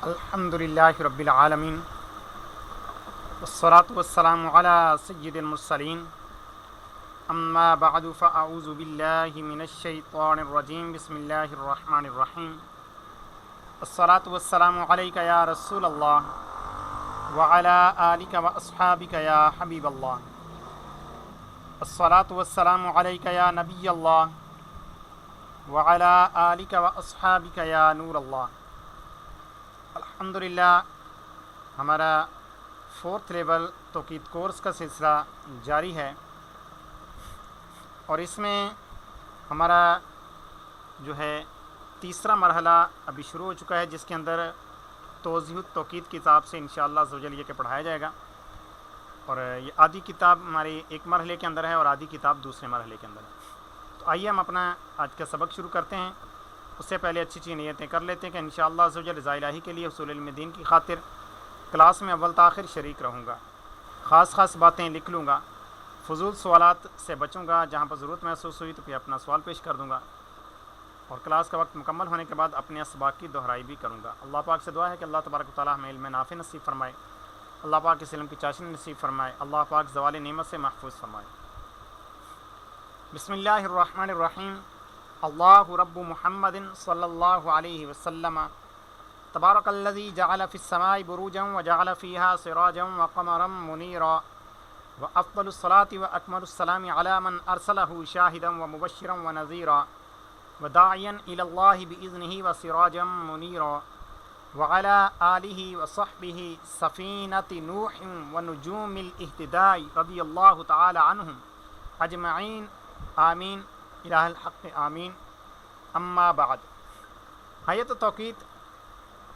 الحمدللہ رب العالمین والصلاة والسلام علی سید المرسلین اما بعد فاعوذ باللہ من الشیطان الرجیم بسم اللہ الرحمن الرحیم الصلاة والسلام علیک یا رسول اللہ وعلی آلک واصحابک یا حبیب اللہ الصلاة والسلام علیک یا نبی اللہ وعلی آلک واصحابک یا نور اللہ۔ الحمدللہ ہمارا 4th لیول توقید کورس کا سلسلہ جاری ہے اور اس میں ہمارا جو ہے تیسرا مرحلہ ابھی شروع ہو چکا ہے، جس کے اندر توضیح التوقید کتاب سے انشاءاللہ عز و جل یہ کہ پڑھایا جائے گا، اور یہ آدھی کتاب ہماری ایک مرحلے کے اندر ہے اور آدھی کتاب دوسرے مرحلے کے اندر ہے۔ تو آئیے ہم اپنا آج کا سبق شروع کرتے ہیں۔ اس سے پہلے اچھی نیتیں کر لیتے ہیں کہ انشاءاللہ عز و جل رضا الہی کے لیے حصول علم دین کی خاطر کلاس میں اول تاخیر شریک رہوں گا، خاص باتیں لکھ لوں گا، فضول سوالات سے بچوں گا، جہاں پر ضرورت محسوس ہوئی تو پھر اپنا سوال پیش کر دوں گا، اور کلاس کا وقت مکمل ہونے کے بعد اپنے اسباق کی دہرائی بھی کروں گا۔ اللہ پاک سے دعا ہے کہ اللہ تبارک و تعالیٰ ہمیں علم نافع نصیب فرمائے، اللہ پاک اس علم کی چاشنی نصیب فرمائے، اللہ پاک زوال نعمت سے محفوظ فرمائے۔ بسم اللہ الرحمن الرحیم۔ اللہ رب محمد صلی اللہ علیہ وسلم تبارک الذی جعل فی السماء بروجا وجعل فیہا سراجا وقمرا منیرا وافضل الصلاة واکمل السلام علی من ارسلہ شاہدا ومبشرا ونذیرا وداعیا الی اللہ باذنہ وسراجا منیرا وعلی آلہ وصحبہ سفینۃ نوح ونجوم الاہتداء رضی اللہ تعالی عنہم اجمعین آمین الہ الحق آمین۔ اما بعد، حیت و توقید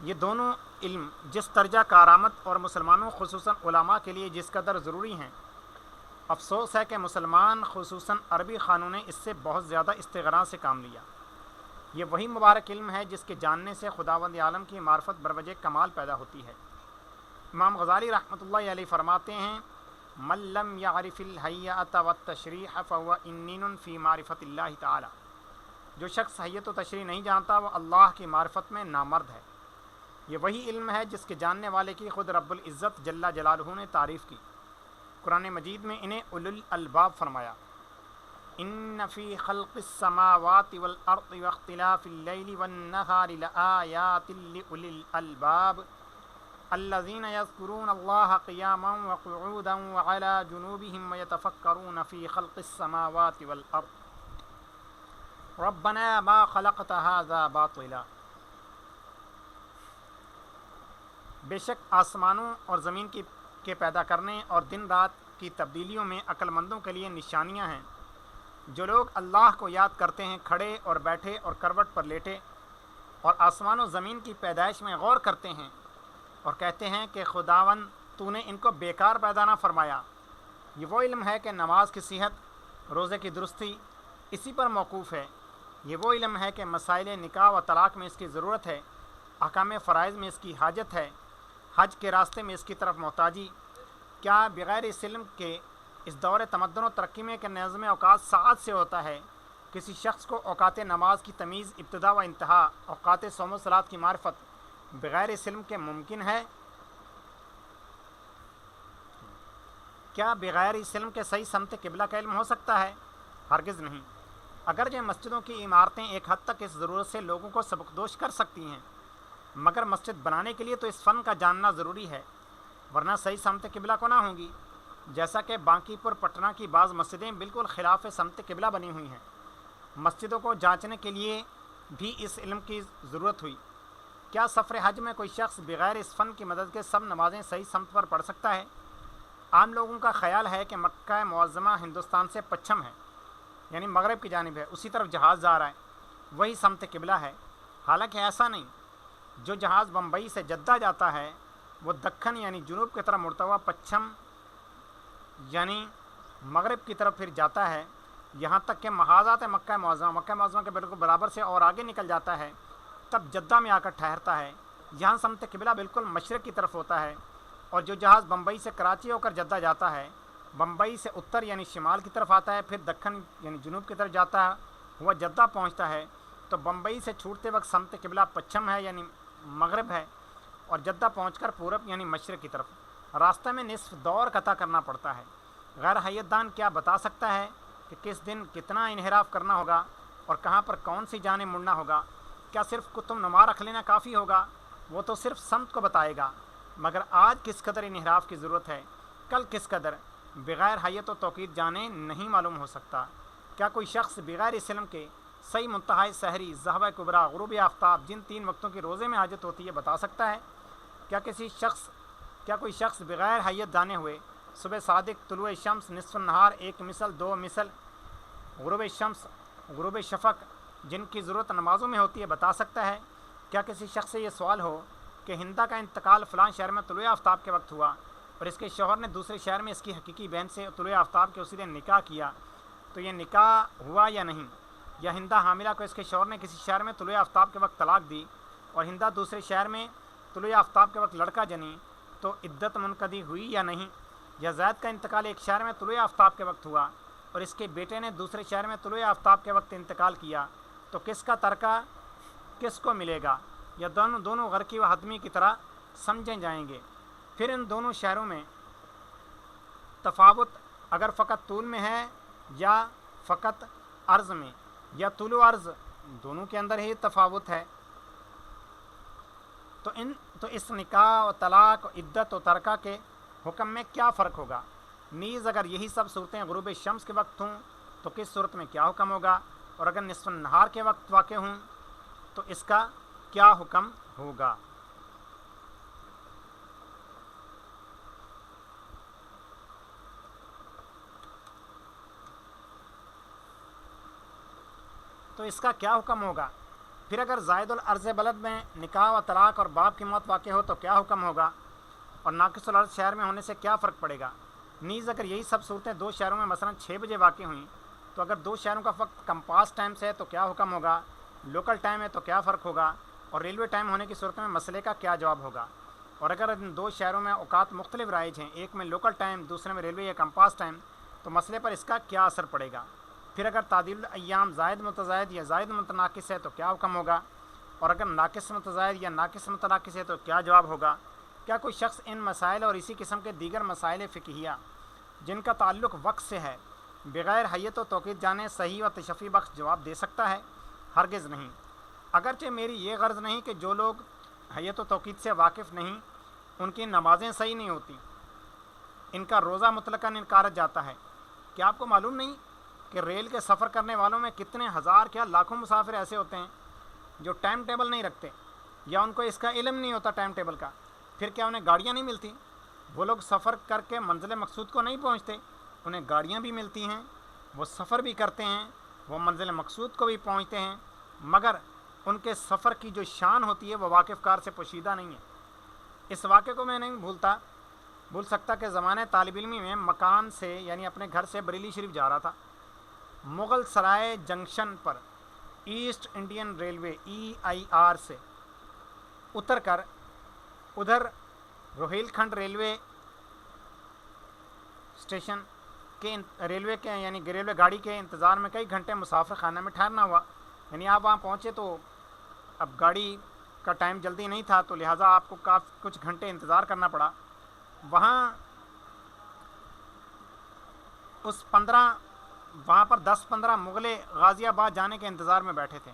یہ دونوں علم جس درجہ کارآمد اور مسلمانوں خصوصاً علماء کے لیے جس قدر ضروری ہیں، افسوس ہے کہ مسلمان خصوصاً عربی خانوں نے اس سے بہت زیادہ استغنا سے کام لیا۔ یہ وہی مبارک علم ہے جس کے جاننے سے خداوند عالم کی معرفت بروجہ کمال پیدا ہوتی ہے۔ امام غزالی رحمۃ اللہ علیہ فرماتے ہیں، من لم یعرف الحیۃ والتشریح فهو انین فی معرفت اللہ تعالی۔ جو شخص حیت و تشریح نہیں جانتا وہ اللہ کی معرفت میں نامرد ہے۔ یہ وہی علم ہے جس کے جاننے والے کی خود رب العزت جل جلالہ نے تعریف کی۔ قرآن مجید میں انہیں اولو الالباب فرمایا۔ ان فی خلق السماوات والارض واختلاف اللیل والنہار لآیات لأولی الالباب الذین یذکرون اللہ قیاما وقعودا وعلی جنوبہم ویتفکرون فی خلق السماوات والارض ربنا ما خلقت ھذا باطلا۔ بے شک آسمانوں اور زمین کے پیدا کرنے اور دن رات کی تبدیلیوں میں عقل مندوں کے لیے نشانیاں ہیں۔ جو لوگ اللہ کو یاد کرتے ہیں کھڑے اور بیٹھے اور کروٹ پر لیٹے، اور آسمان و زمین کی پیدائش میں غور کرتے ہیں اور کہتے ہیں کہ خداوند تو نے ان کو بیکار پیدا نہ فرمایا۔ یہ وہ علم ہے کہ نماز کی صحت، روزے کی درستی اسی پر موقوف ہے۔ یہ وہ علم ہے کہ مسائل نکاح و طلاق میں اس کی ضرورت ہے، احکام فرائض میں اس کی حاجت ہے، حج کے راستے میں اس کی طرف محتاجی۔ کیا بغیر اس علم کے اس دور تمدن و ترقی میں کہ نظم اوقات ساعت سے ہوتا ہے، کسی شخص کو اوقات نماز کی تمیز ابتدا و انتہا، اوقات صوم و صلاۃ کی معرفت بغیر اس علم کے ممکن ہے؟ کیا بغیر اس علم کے صحیح سمت قبلہ کا علم ہو سکتا ہے؟ ہرگز نہیں۔ اگرچہ مسجدوں کی عمارتیں ایک حد تک اس ضرورت سے لوگوں کو سبکدوش کر سکتی ہیں، مگر مسجد بنانے کے لیے تو اس فن کا جاننا ضروری ہے، ورنہ صحیح سمت قبلہ کو نہ ہوں گی۔ جیسا کہ بانکی پور پٹنہ کی بعض مسجدیں بالکل خلاف سمت قبلہ بنی ہوئی ہیں۔ مسجدوں کو جانچنے کے لیے بھی اس علم کی ضرورت ہوئی۔ کیا سفر حج میں کوئی شخص بغیر اس فن کی مدد کے سب نمازیں صحیح سمت پر پڑھ سکتا ہے؟ عام لوگوں کا خیال ہے کہ مکہ معظمہ ہندوستان سے پچھم ہے، یعنی مغرب کی جانب ہے، اسی طرف جہاز جا رہا ہے، وہی سمت قبلہ ہے۔ حالانکہ ایسا نہیں۔ جو جہاز بمبئی سے جدہ جاتا ہے وہ دکن یعنی جنوب کی طرف مڑتا ہوا پچھم یعنی مغرب کی طرف پھر جاتا ہے، یہاں تک کہ محاذات مکہ معظمہ کے بالکل برابر سے اور آگے نکل جاتا ہے، تب جدہ میں آ کر ٹھہرتا ہے۔ یہاں سمت قبلہ بالکل مشرق کی طرف ہوتا ہے، اور جو جہاز بمبئی سے کراچی ہو کر جدہ جاتا ہے، بمبئی سے اتر یعنی شمال کی طرف آتا ہے، پھر دکن یعنی جنوب کی طرف جاتا ہے، ہوا جدہ پہنچتا ہے، تو بمبئی سے چھوٹتے وقت سمت قبلہ پچھم ہے یعنی مغرب ہے، اور جدہ پہنچ کر پورب یعنی مشرق کی طرف راستہ میں نصف دور قطع کرنا پڑتا ہے۔ غیر حیت دان کیا بتا سکتا ہے کہ کس دن کتنا انحراف کرنا ہوگا اور کہاں پر کون سی جانب مڑنا ہوگا؟ کیا صرف کتب نما رکھ لینا کافی ہوگا؟ وہ تو صرف سمت کو بتائے گا، مگر آج کس قدر انحراف کی ضرورت ہے، کل کس قدر، بغیر حیت و توقید جانے نہیں معلوم ہو سکتا۔ کیا کوئی شخص بغیر اس علم کے صحیح منتہائی سحری، ضحوہ کبریٰ، غروب آفتاب جن 3 وقتوں کی روزے میں حاجت ہوتی ہے بتا سکتا ہے؟ کیا کوئی شخص بغیر حیت جانے ہوئے صبح صادق، طلوع شمس، نصف النہار، 1 مثل، 2 مثل، غروب شمس، غروب شفق جن کی ضرورت نمازوں میں ہوتی ہے بتا سکتا ہے؟ کیا کسی شخص سے یہ سوال ہو کہ ہندا کا انتقال فلاں شہر میں طلوع آفتاب کے وقت ہوا اور اس کے شوہر نے دوسرے شہر میں اس کی حقیقی بہن سے طلوع آفتاب کے اسی دن نکاح کیا، تو یہ نکاح ہوا یا نہیں؟ یا ہندا حاملہ کو اس کے شوہر نے کسی شہر میں طلوع آفتاب کے وقت طلاق دی اور ہندا دوسرے شہر میں طلوع آفتاب کے وقت لڑکا جنی، تو عدت منقضی ہوئی یا نہیں؟ یا زید کا انتقال ایک شہر میں طلوع آفتاب کے وقت ہوا اور اس کے بیٹے نے دوسرے شہر میں طلوع آفتاب کے وقت انتقال کیا، تو کس کا ترکہ کس کو ملے گا؟ یا دونوں غرقی و حتمی کی طرح سمجھے جائیں گے؟ پھر ان دونوں شہروں میں تفاوت اگر فقط طول میں ہے یا فقط عرض میں، یا طول و عرض دونوں کے اندر ہی تفاوت ہے، تو اس نکاح و طلاق و عدت و ترکہ کے حکم میں کیا فرق ہوگا؟ نیز اگر یہی سب صورتیں غروب شمس کے وقت ہوں تو کس صورت میں کیا حکم ہوگا؟ اور اگر نصف النہار کے وقت واقع ہوں تو اس کا کیا حکم ہوگا؟ پھر اگر زائد العرض بلد میں نکاح و طلاق اور باپ کی موت واقع ہو تو کیا حکم ہوگا؟ اور ناقص العرض شہر میں ہونے سے کیا فرق پڑے گا؟ نیز اگر یہی سب صورتیں 2 شہروں میں مثلا 6 بجے واقع ہوئیں تو اگر 2 شہروں کا وقت کمپاس ٹائم سے ہے تو کیا حکم ہوگا؟ لوکل ٹائم ہے تو کیا فرق ہوگا؟ اور ریلوے ٹائم ہونے کی صورت میں مسئلے کا کیا جواب ہوگا؟ اور اگر ان 2 شہروں میں اوقات مختلف رائج ہیں، ایک میں لوکل ٹائم، دوسرے میں ریلوے یا کمپاس ٹائم، تو مسئلے پر اس کا کیا اثر پڑے گا؟ پھر اگر تعدیل الایام زائد متزائد یا زائد متناقص ہے تو کیا حکم ہوگا؟ اور اگر ناقص متزائد یا ناقص متناقص ہے تو کیا جواب ہوگا؟ کیا کوئی شخص ان مسائل اور اسی قسم کے دیگر مسائل فقہیہ جن کا تعلق وقت سے ہے بغیر حیت و توقید جانے صحیح و تشفی بخش جواب دے سکتا ہے؟ ہرگز نہیں۔ اگرچہ میری یہ غرض نہیں کہ جو لوگ حیت و توقید سے واقف نہیں ان کی نمازیں صحیح نہیں ہوتی، ان کا روزہ مطلقاً انکارت جاتا ہے۔ کیا آپ کو معلوم نہیں کہ ریل کے سفر کرنے والوں میں کتنے ہزار کیا لاکھوں مسافر ایسے ہوتے ہیں جو ٹائم ٹیبل نہیں رکھتے یا ان کو اس کا علم نہیں ہوتا ٹائم ٹیبل کا؟ پھر کیا انہیں گاڑیاں نہیں ملتی؟ وہ لوگ سفر کر کے منزل مقصود کو نہیں پہنچتے، انہیں گاڑیاں بھی ملتی ہیں، وہ سفر بھی کرتے ہیں، وہ منزل مقصود کو بھی پہنچتے ہیں، مگر ان کے سفر کی جو شان ہوتی ہے وہ واقف کار سے پوشیدہ نہیں ہے۔ اس واقعے کو میں نہیں بھول سکتا کہ زمانہ طالب علمی میں مکان سے یعنی اپنے گھر سے بریلی شریف جا رہا تھا، مغل سرائے جنکشن پر ایسٹ انڈین ریلوے EIR سے اتر کر ادھر روہیل کھنڈ ریلوے اسٹیشن کے ریلوے گاڑی کے انتظار میں کئی گھنٹے مسافر خانہ میں ٹھہرنا ہوا۔ یعنی آپ وہاں پہنچے تو اب گاڑی کا ٹائم جلدی نہیں تھا تو لہٰذا آپ کو کچھ گھنٹے انتظار کرنا پڑا۔ وہاں پر 10-15 مغلے غازی آباد جانے کے انتظار میں بیٹھے تھے،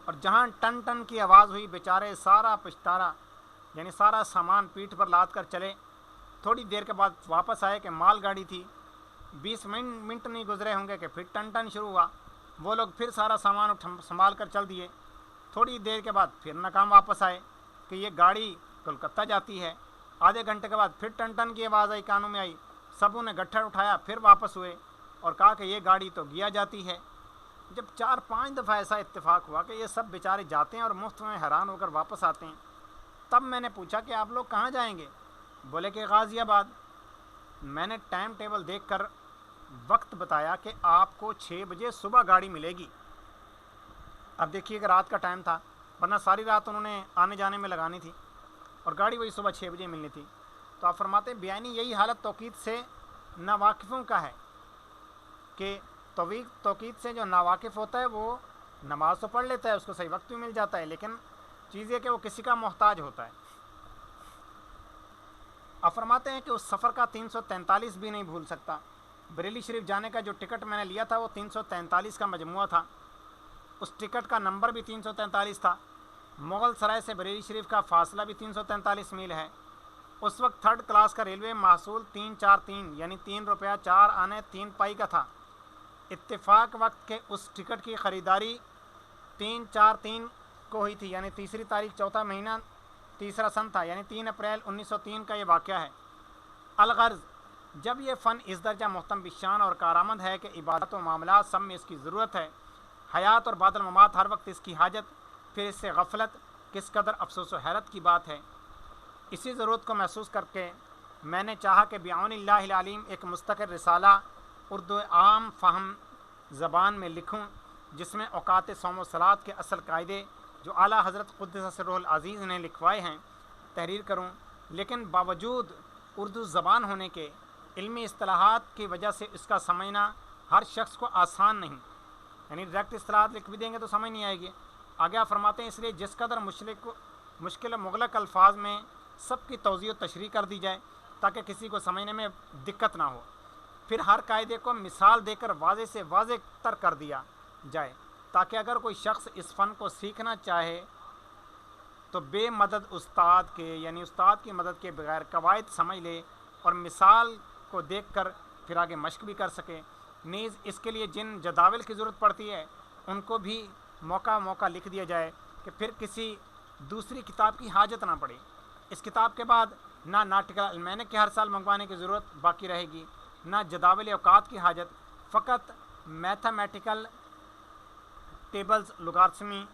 اور جہاں ٹن ٹن کی آواز ہوئی بیچارے سارا پشتارا یعنی سارا سامان پیٹھ پر لاد کر چلے۔ تھوڑی دیر کے بعد واپس آئے کہ مال گاڑی تھی، 20 منٹ نہیں گزرے ہوں گے کہ پھر ٹن ٹن شروع ہوا، وہ لوگ پھر سارا سامان سنبھال کر چل دیے۔ تھوڑی دیر کے بعد پھر ناکام واپس آئے کہ یہ گاڑی کولکتہ جاتی ہے۔ آدھے گھنٹے کے بعد پھر ٹن ٹن کی آواز آئی، کانوں میں آئی، سبوں نے گٹھڑ اٹھایا، پھر واپس ہوئے اور کہا کہ یہ گاڑی تو گیا جاتی ہے۔ جب 4-5 دفعہ ایسا اتفاق ہوا کہ یہ سب بیچارے جاتے ہیں اور مفت میں حیران ہو کر واپس آتے ہیں، تب میں نے پوچھا کہ آپ لوگ کہاں جائیں گے؟ بولے کہ غازی آباد۔ میں نے ٹائم ٹیبل دیکھ کر وقت بتایا کہ آپ کو 6 بجے صبح گاڑی ملے گی۔ اب دیکھیے کہ رات کا ٹائم تھا، ورنہ ساری رات انہوں نے آنے جانے میں لگانی تھی اور گاڑی وہی صبح 6 بجے ملنی تھی۔ تو آپ فرماتے ہیں بیانی یہی حالت توقید سے ناواقفوں کا ہے کہ توقید سے جو ناواقف ہوتا ہے وہ نماز تو پڑھ لیتا ہے، اس کو صحیح وقت بھی مل جاتا ہے، لیکن چیز یہ کہ وہ کسی کا محتاج ہوتا ہے۔ اب فرماتے ہیں کہ اس سفر کا 343 بھی نہیں بھول سکتا. بریلی شریف جانے کا جو ٹکٹ میں نے لیا تھا وہ 343 کا مجموعہ تھا. اس ٹکٹ کا نمبر بھی 343 تھا. مغل سرائے سے بریلی شریف کا فاصلہ بھی 343 میل ہے. اس وقت تھرڈ کلاس کا ریلوے محصول 343 یعنی 3 روپیہ 4 آنے 3 پائی کا تھا. اتفاق وقت کے اس ٹکٹ کی خریداری 343 کو ہوئی تھی، یعنی تیسری تاریخ چوتھا مہینہ تیسرا سن تھا، یعنی 3 اپریل 1903 کا یہ واقعہ ہے. الغرض، جب یہ فن اس درجہ محتم بشان اور کارآمد ہے کہ عبادت و معاملات سب میں اس کی ضرورت ہے، حیات اور بعد الممات ہر وقت اس کی حاجت، پھر اس سے غفلت کس قدر افسوس و حیرت کی بات ہے. اسی ضرورت کو محسوس کر کے میں نے چاہا کہ بعون اللہ العلیم ایک مستقل رسالہ اردو عام فہم زبان میں لکھوں، جس میں اوقات صوم و صلات کے اصل قاعدے جو اعلیٰ حضرت قدس سرہ العزیز نے لکھوائے ہیں تحریر کروں. لیکن باوجود اردو زبان ہونے کے علمی اصطلاحات کی وجہ سے اس کا سمجھنا ہر شخص کو آسان نہیں، یعنی ڈائریکٹ اصطلاحات لکھ بھی دیں گے تو سمجھ نہیں آئے گی. آگے فرماتے ہیں اس لیے جس قدر مشکل مغلق الفاظ میں سب کی توضیح و تشریح کر دی جائے تاکہ کسی کو سمجھنے میں دقت نہ ہو. پھر ہر قاعدے کو مثال دے کر واضح سے واضح تر کر دیا جائے تاکہ اگر کوئی شخص اس فن کو سیکھنا چاہے تو بے مدد استاد کے، یعنی استاد کی مدد کے بغیر قواعد سمجھ لے اور مثال کو دیکھ کر پھر آگے مشق بھی کر سکے. نیز اس کے لیے جن جداول کی ضرورت پڑتی ہے ان کو بھی موقع لکھ دیا جائے کہ پھر کسی دوسری کتاب کی حاجت نہ پڑے. اس کتاب کے بعد نہ ناٹیکل المینک کے ہر سال منگوانے کی ضرورت باقی رہے گی، نہ جداول اوقات کی حاجت. فقط میتھمیٹیکل ٹیبلز، لوگارتھمی،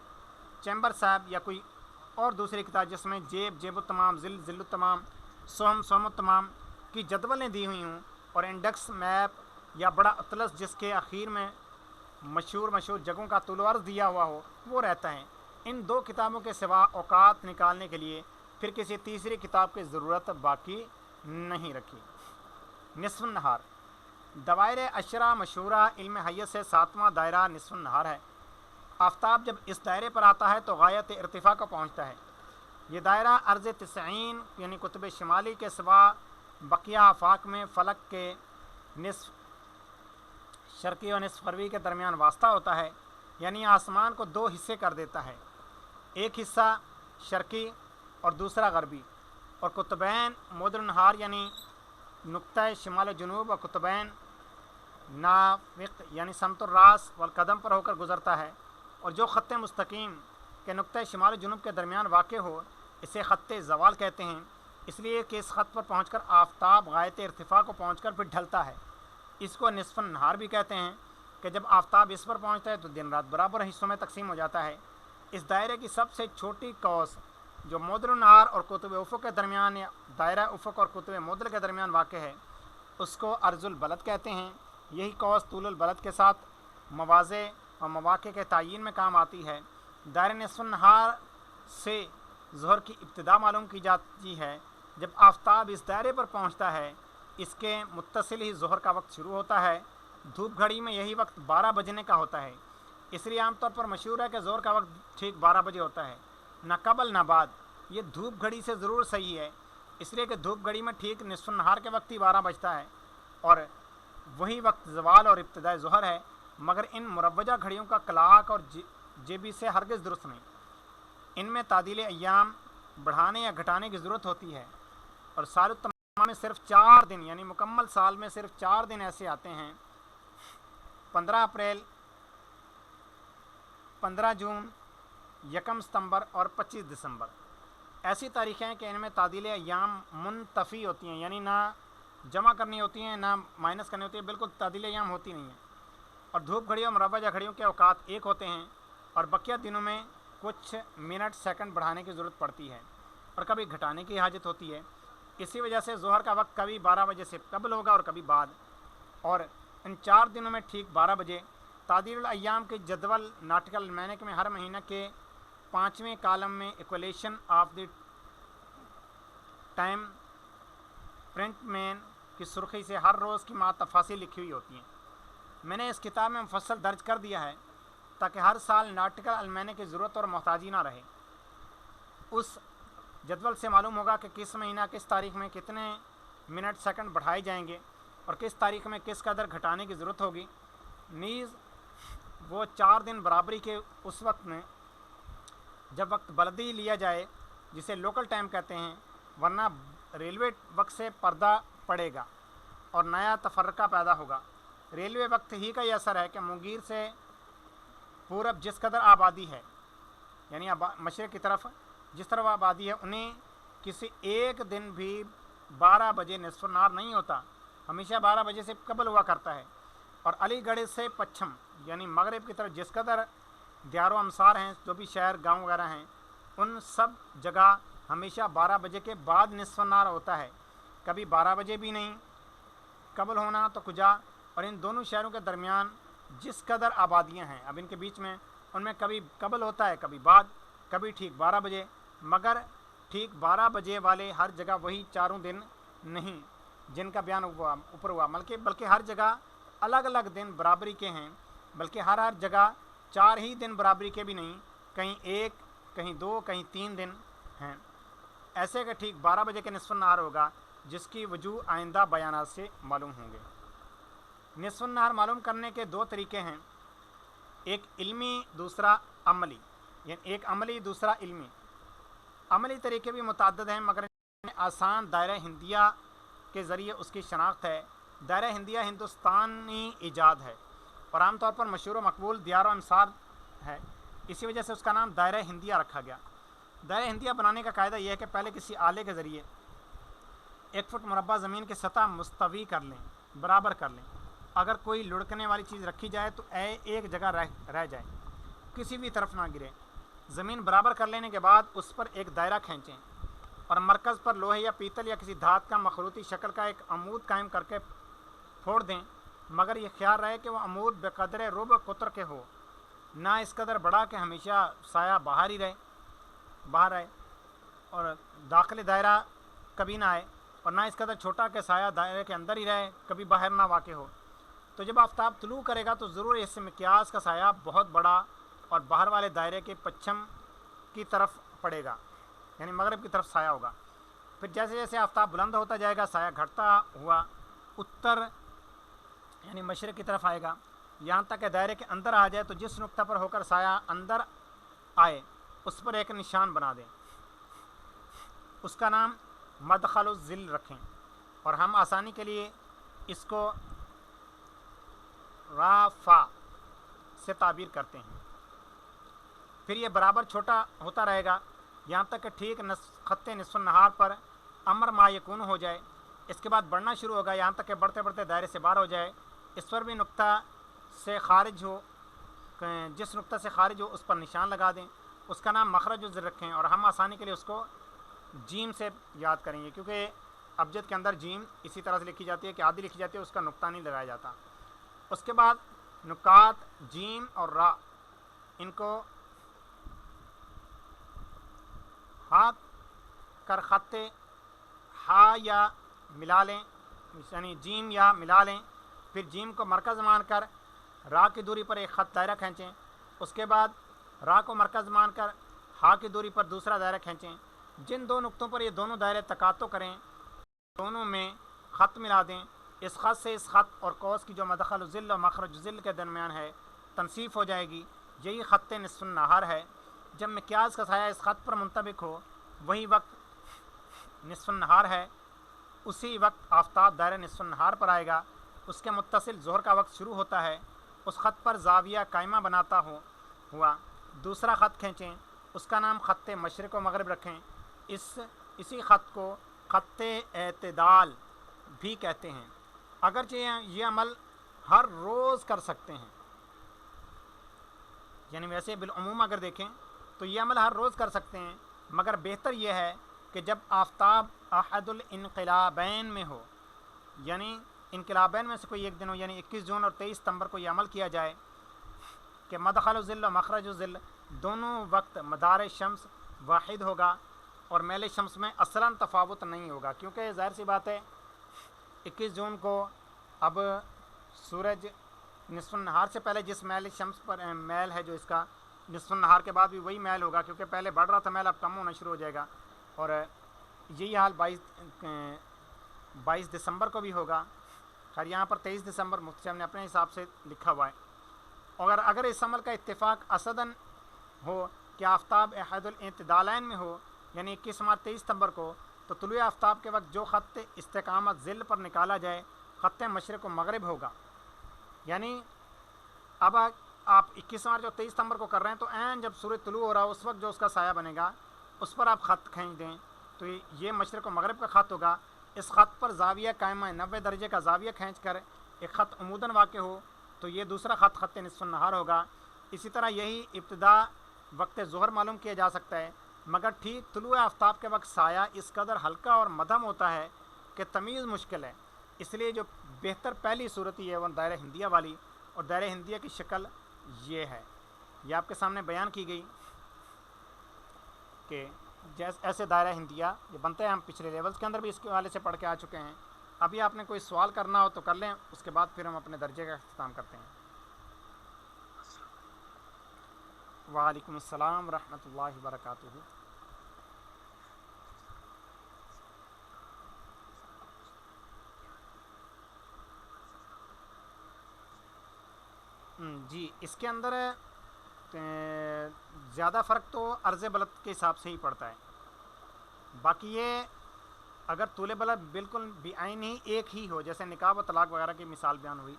چیمبر صاحب یا کوئی اور دوسری کتاب جس میں جیب التمام، ذل التمام، سوم التمام کی جدولیں دی ہوئی ہوں، اور انڈیکس میپ یا بڑا اطلس جس کے آخر میں مشہور جگہوں کا طول و عرض دیا ہوا ہو وہ رہتا ہے. ان دو کتابوں کے سوا اوقات نکالنے کے لیے پھر کسی تیسری کتاب کی ضرورت باقی نہیں رکھی. نصف النہار، دوائر عشرہ مشہورہ علم حیت سے 7واں دائرہ نصف النہار ہے. آفتاب جب اس دائرے پر آتا ہے تو غایت ارتفاع کو پہنچتا ہے. یہ دائرہ عرض 90 یعنی قطب شمالی کے سوا بقیہ آفاق میں فلک کے نصف شرقی اور نصف غربی کے درمیان واسطہ ہوتا ہے، یعنی آسمان کو دو حصے کر دیتا ہے، ایک حصہ شرقی اور دوسرا غربی. اور قطبین مودر النہار یعنی نقطہ شمال و جنوب اور قطبین نافق یعنی سمت الراس والقدم پر ہو کر گزرتا ہے. اور جو خط مستقیم کے نقطہ شمال و جنوب کے درمیان واقع ہو اسے خط زوال کہتے ہیں، اس لیے کہ اس خط پر پہنچ کر آفتاب غایت ارتفاع کو پہنچ کر پھر ڈھلتا ہے. اس کو نصف النہار بھی کہتے ہیں کہ جب آفتاب اس پر پہنچتا ہے تو دن رات برابر حصوں میں تقسیم ہو جاتا ہے. اس دائرے کی سب سے چھوٹی قوس جو مودر النہار اور قطب افق کے درمیان یا دائرہ افق اور قطب مودر کے درمیان واقع ہے اس کو عرض البلد کہتے ہیں. یہی قوس طول البلد کے ساتھ مواضع اور مواقع کے تعین میں کام آتی ہے. دائرہ نصف النہار سے ظہر کی ابتدا معلوم کی جاتی ہے. جب آفتاب اس دائرے پر پہنچتا ہے اس کے متصل ہی ظہر کا وقت شروع ہوتا ہے. دھوپ گھڑی میں یہی وقت 12 بجنے کا ہوتا ہے، اس لیے عام طور پر مشہور ہے کہ ظہر کا وقت ٹھیک 12 بجے ہوتا ہے، نہ قبل نہ بعد. یہ دھوپ گھڑی سے ضرور صحیح ہے، اس لیے کہ دھوپ گھڑی میں ٹھیک نصف النہار کے وقت ہی 12 بجتا ہے اور وہی وقت زوال اور ابتداء ظہر ہے. مگر ان مروجہ گھڑیوں کا کلاک اور جیبی سے ہرگز درست نہیں. ان میں تعدیل ایام بڑھانے یا گھٹانے کی ضرورت ہوتی ہے. اور سال التمام میں صرف 4 دن یعنی مکمل سال میں صرف 4 دن ایسے آتے ہیں، 15 اپریل، 15 جون، 1 ستمبر اور 25 دسمبر. ایسی تاریخیں ہیں کہ ان میں تعدیل ایام منتفی ہوتی ہیں، یعنی نہ جمع کرنی ہوتی ہیں نہ مائنس کرنی ہوتی ہے، بالکل تعدیل ایام ہوتی نہیں ہیں. اور دھوپ گھڑیوں اور مروجہ گھڑیوں کے اوقات ایک ہوتے ہیں اور بقیہ دنوں میں کچھ منٹ سیکنڈ بڑھانے کی ضرورت پڑتی ہے اور کبھی گھٹانے کی حاجت ہوتی ہے. اسی وجہ سے ظہر کا وقت کبھی 12 بجے سے قبل ہوگا اور کبھی بعد. اور ان 4 دنوں میں ٹھیک 12 بجے. تعدیل الایام کے جدول ناٹیکل المینک میں ہر مہینہ کے 5ویں کالم میں ایکولیشن آف دی ٹائم پرنٹ مین کی سرخی سے ہر روز کی تفاصیل لکھی ہوئی ہوتی ہیں. میں نے اس کتاب میں مفصل درج کر دیا ہے تاکہ ہر سال ناٹیکل المینک کی ضرورت اور محتاجی نہ رہے. اس جدول سے معلوم ہوگا کہ کس مہینہ کس تاریخ میں کتنے منٹ سیکنڈ بڑھائے جائیں گے اور کس تاریخ میں کس قدر گھٹانے کی ضرورت ہوگی۔ نیز وہ 4 دن برابری کے اس وقت میں جب وقت بلدی لیا جائے جسے لوکل ٹائم کہتے ہیں، ورنہ ریلوے وقت سے پردہ پڑے گا اور نیا تفرقہ پیدا ہوگا۔ ریلوے وقت ہی کا یہ اثر ہے کہ مغیر سے پورب جس قدر آبادی ہے، یعنی مشرق کی طرف جس طرح آبادی ہے، انہیں کسی ایک دن بھی 12 بجے نصف النہار نہیں ہوتا، ہمیشہ 12 بجے سے قبل ہوا کرتا ہے۔ اور علی گڑھ سے پچھم یعنی مغرب کی طرف جس قدر دیار و امسار ہیں، جو بھی شہر گاؤں وغیرہ ہیں، ان سب جگہ ہمیشہ 12 بجے کے بعد نصف النہار ہوتا ہے، کبھی 12 بجے بھی نہیں قبل ہونا تو کجا۔ اور ان دونوں شہروں کے درمیان جس قدر آبادیاں ہیں، اب ان کے بیچ میں ان میں کبھی قبل ہوتا ہے، کبھی بعد، کبھی ٹھیک 12 بجے، مگر ٹھیک 12 بجے والے ہر جگہ وہی 4 دن نہیں جن کا بیان اوپر ہوا، بلکہ ہر جگہ الگ الگ دن برابری کے ہیں، بلکہ ہر جگہ 4 ہی دن برابری کے بھی نہیں، کہیں 1 کہیں 2 کہیں 3 دن ہیں، ایسے کہ ٹھیک 12 بجے کے نصف النہار ہوگا، جس کی وجوہ آئندہ بیانات سے معلوم ہوں گے۔ نصف النہار معلوم کرنے کے 2 طریقے ہیں، ایک علمی دوسرا عملی، یعنی ایک عملی دوسرا علمی۔ عملی طریقے بھی متعدد ہیں، مگر آسان دائرہ ہندیہ کے ذریعے اس کی شناخت ہے۔ دائرہ ہندیہ ہندوستانی ایجاد ہے اور عام طور پر مشہور و مقبول دیار و امسار ہے، اسی وجہ سے اس کا نام دائرہ ہندیہ رکھا گیا۔ دائرہ ہندیہ بنانے کا قاعدہ یہ ہے کہ پہلے کسی آلے کے ذریعے 1 فٹ مربع زمین کی سطح مستوی کر لیں، برابر کر لیں۔ اگر کوئی لڑکنے والی چیز رکھی جائے تو ایک جگہ رہ جائے، کسی بھی طرف نہ گرے۔ زمین برابر کر لینے کے بعد اس پر ایک دائرہ کھینچیں اور مرکز پر لوہے یا پیتل یا کسی دھات کا مخروطی شکل کا ایک عمود قائم کر کے پھوڑ دیں، مگر یہ خیال رہے کہ وہ عمود بقدر ربع قطر کے ہو، نہ اس قدر بڑا کہ ہمیشہ سایہ باہر آئے اور داخل دائرہ کبھی نہ آئے، اور نہ اس قدر چھوٹا کہ سایہ دائرے کے اندر ہی رہے، کبھی باہر نہ واقع ہو۔ تو جب آفتاب طلوع کرے گا تو ضرور اس مقیاس کا سایہ بہت بڑا اور باہر والے دائرے کے پچھم کی طرف پڑے گا، یعنی مغرب کی طرف سایہ ہوگا۔ پھر جیسے جیسے آفتاب بلند ہوتا جائے گا، سایہ گھٹتا ہوا اتر یعنی مشرق کی طرف آئے گا، یہاں تک کہ دائرے کے اندر آ جائے تو جس نقطہ پر ہو کر سایہ اندر آئے اس پر ایک نشان بنا دیں، اس کا نام مدخل الظل رکھیں، اور ہم آسانی کے لیے اس کو رافع سے تعبیر کرتے ہیں۔ پھر یہ برابر چھوٹا ہوتا رہے گا یہاں تک کہ ٹھیک خط نصف النہار پر امر ما یکون ہو جائے، اس کے بعد بڑھنا شروع ہوگا یہاں تک کہ بڑھتے بڑھتے دائرے سے باہر ہو جائے۔ اس پر بھی نقطہ سے خارج ہو، جس نقطہ سے خارج ہو اس پر نشان لگا دیں، اس کا نام مخرج الظل رکھیں، اور ہم آسانی کے لیے اس کو جیم سے یاد کریں گے، کیونکہ ابجد کے اندر جیم اسی طرح سے لکھی جاتی ہے کہ آدھی لکھی جاتی ہے، اس کا نقطہ نہیں لگایا جاتا۔ اس کے بعد نکات جیم اور را، ان کو ہاتھ کر خط ہا یا ملا لیں، یعنی جیم یا ملا لیں، پھر جیم کو مرکز مان کر را کی دوری پر ایک خط دائرہ کھینچیں، اس کے بعد را کو مرکز مان کر ہا کی دوری پر دوسرا دائرہ کھینچیں۔ جن 2 نقطوں پر یہ دونوں دائرے تقاطع کریں دونوں میں خط ملا دیں، اس خط سے اس خط اور قوس کی جو مدخل الظل اور مخرج الظل کے درمیان ہے تنصیف ہو جائے گی، یہی خط نصف النہار ہے۔ جب مقیاس کا سایہ اس خط پر منطبق ہو وہی وقت نصف النہار ہے، اسی وقت آفتاب دائرہ نصف النہار پر آئے گا، اس کے متصل ظہر کا وقت شروع ہوتا ہے۔ اس خط پر زاویہ قائمہ بناتا ہوا دوسرا خط کھینچیں، اس کا نام خط مشرق و مغرب رکھیں۔ اسی خط کو خط اعتدال بھی کہتے ہیں، اگرچہ یہ عمل ہر روز کر سکتے ہیں، یعنی ویسے بالعموم اگر دیکھیں تو یہ عمل ہر روز کر سکتے ہیں، مگر بہتر یہ ہے کہ جب آفتاب احد الانقلابین میں ہو، یعنی انقلابین میں سے کوئی ایک دن ہو، یعنی 21 جون اور 23 ستمبر کو یہ عمل کیا جائے کہ مدخل الظل و مخرج الظل دونوں وقت مدار شمس واحد ہوگا اور میل شمس میں اصلاً تفاوت نہیں ہوگا، کیونکہ ظاہر سی بات ہے 21 جون کو اب سورج نصف النہار سے پہلے جس میل شمس پر میل ہے جو اس کا نصف النہار کے بعد بھی وہی میل ہوگا، کیونکہ پہلے بڑھ رہا تھا میل، اب کم ہونا شروع ہو جائے گا۔ اور یہی حال 22 دسمبر کو بھی ہوگا. خیر یہاں پر 23 دسمبر مفتی صاحب نے اپنے حساب سے لکھا ہوا ہے. اگر اس عمل کا اتفاق اسدن ہو کہ آفتاب احد الاعتدالین میں ہو یعنی 21 مارچ 23 ستمبر کو, تو طلوع آفتاب کے وقت جو خط استقامت ظل پر نکالا جائے خط مشرق و مغرب ہوگا. یعنی اب آپ 21 مارچ اور 23 ستمبر کو کر رہے ہیں تو عین جب سورج طلوع ہو رہا ہو اس وقت جو اس کا سایہ بنے گا اس پر آپ خط کھینچ دیں تو یہ مشرق و مغرب کا خط ہوگا. اس خط پر زاویہ قائمہ 90 درجے کا زاویہ کھینچ کر ایک خط عموداً واقع ہو تو یہ دوسرا خط نصف النہار ہوگا. اسی طرح یہی ابتدا وقت ظہر معلوم کیا جا سکتا ہے, مگر ٹھیک طلوع آفتاب کے وقت سایہ اس قدر ہلکا اور مدھم ہوتا ہے کہ تمیز مشکل ہے. اس لیے جو بہتر پہلی صورت یہ ہے وہ دائرہ ہندیہ والی, اور دائرہ ہندیہ کی شکل یہ ہے, یہ آپ کے سامنے بیان کی گئی کہ ایسے دائرہ ہندیہ یہ بنتا ہے. ہم پچھلے لیولز کے اندر بھی اس کے حوالے سے پڑھ کے آ چکے ہیں. ابھی آپ نے کوئی سوال کرنا ہو تو کر لیں, اس کے بعد پھر ہم اپنے درجے کا اختتام کرتے ہیں. وعلیکم السلام ورحمۃ اللہ وبرکاتہ. جی اس کے اندر زیادہ فرق تو عرض بلد کے حساب سے ہی پڑتا ہے. باقی یہ اگر طول بلد بالکل بعین ہی ایک ہی ہو, جیسے نکاح و طلاق وغیرہ کی مثال بیان ہوئی,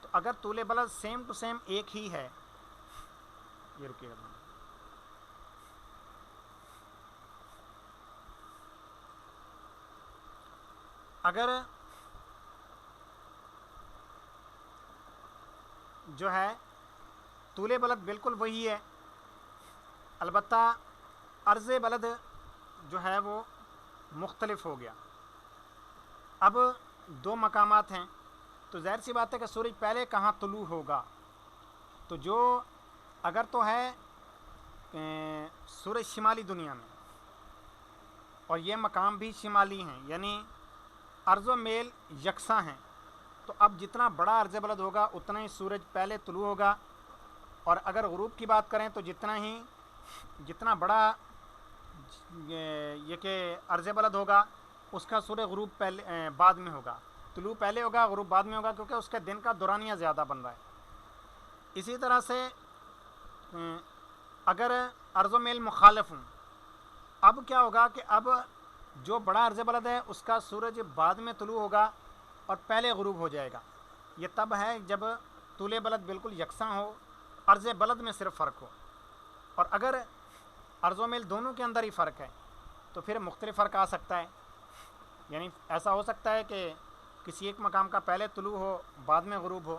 تو اگر طول بلد سیم ٹو سیم ایک ہی ہے, یہ رکیے گا اگر جو ہے طول بلد بالکل وہی ہے, البتہ عرض بلد جو ہے وہ مختلف ہو گیا. اب دو مقامات ہیں تو ظاہر سی بات ہے کہ سورج پہلے کہاں طلوع ہوگا, تو جو اگر تو ہے سورج شمالی دنیا میں اور یہ مقام بھی شمالی ہیں یعنی عرض و میل یکساں ہیں, تو اب جتنا بڑا عرض بلد ہوگا اتنا ہی سورج پہلے طلوع ہوگا. اور اگر غروب کی بات کریں تو جتنا بڑا یہ کہ عرض بلد ہوگا اس کا سورج غروب پہلے بعد میں ہوگا, طلوع پہلے ہوگا غروب بعد میں ہوگا, کیونکہ اس کے دن کا دورانیہ زیادہ بن رہا ہے. اسی طرح سے اگر عرض و میل مخالف ہوں, اب کیا ہوگا کہ اب جو بڑا عرض بلد ہے اس کا سورج بعد میں طلوع ہوگا اور پہلے غروب ہو جائے گا. یہ تب ہے جب طول بلد بالکل یکساں ہو, عرض بلد میں صرف فرق ہو. اور اگر عرض و میل دونوں کے اندر ہی فرق ہے تو پھر مختلف فرق آ سکتا ہے. یعنی ایسا ہو سکتا ہے کہ کسی ایک مقام کا پہلے طلوع ہو بعد میں غروب ہو,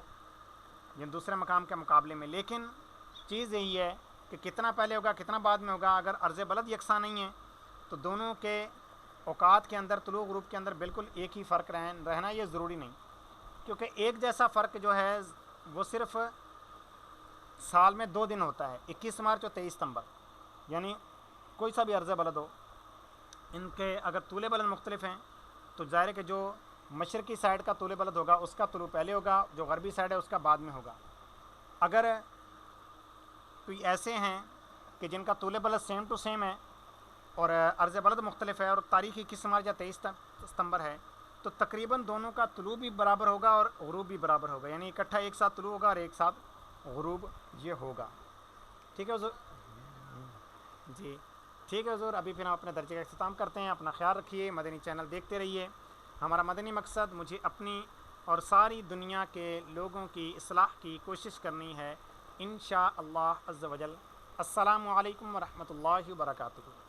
یعنی دوسرے مقام کے مقابلے میں, لیکن چیز یہی ہے کہ کتنا پہلے ہوگا کتنا بعد میں ہوگا. اگر عرض بلد یکساں نہیں ہے تو دونوں کے اوقات کے اندر طلوع غروب کے اندر بالکل ایک ہی فرق رہنا یہ ضروری نہیں, کیونکہ ایک جیسا فرق جو ہے وہ صرف سال میں 2 دن ہوتا ہے, 21 مارچ اور 23 ستمبر. یعنی کوئی سا بھی عرض بلد ہو, ان کے اگر طول بلد مختلف ہیں تو ظاہر ہے کہ جو مشرقی سائڈ کا طول بلد ہوگا اس کا طلوع پہلے ہوگا, جو غربی سائڈ ہے اس کا بعد میں ہوگا. اگر کوئی ایسے ہیں کہ جن کا طول بلد سیم ٹو سیم ہے اور عرض بلد مختلف ہے اور تاریخ 21 مارچ یا 23 ستمبر ہے, تو تقریباً دونوں کا طلوع بھی برابر ہوگا اور غروب بھی برابر ہوگا, یعنی اکٹھا ایک ساتھ طلوع ہوگا اور ایک ساتھ غروب یہ ہوگا. ٹھیک ہے حضور؟ جی ٹھیک ہے حضور. ابھی پھر ہم اپنے درجے کا اختتام کرتے ہیں. اپنا خیال رکھیے, مدنی چینل دیکھتے رہیے. ہمارا مدنی مقصد مجھے اپنی اور ساری دنیا کے لوگوں کی اصلاح کی کوشش کرنی ہے انشاء اللہ عز و جل. السلام علیکم ورحمۃ اللہ وبرکاتہ.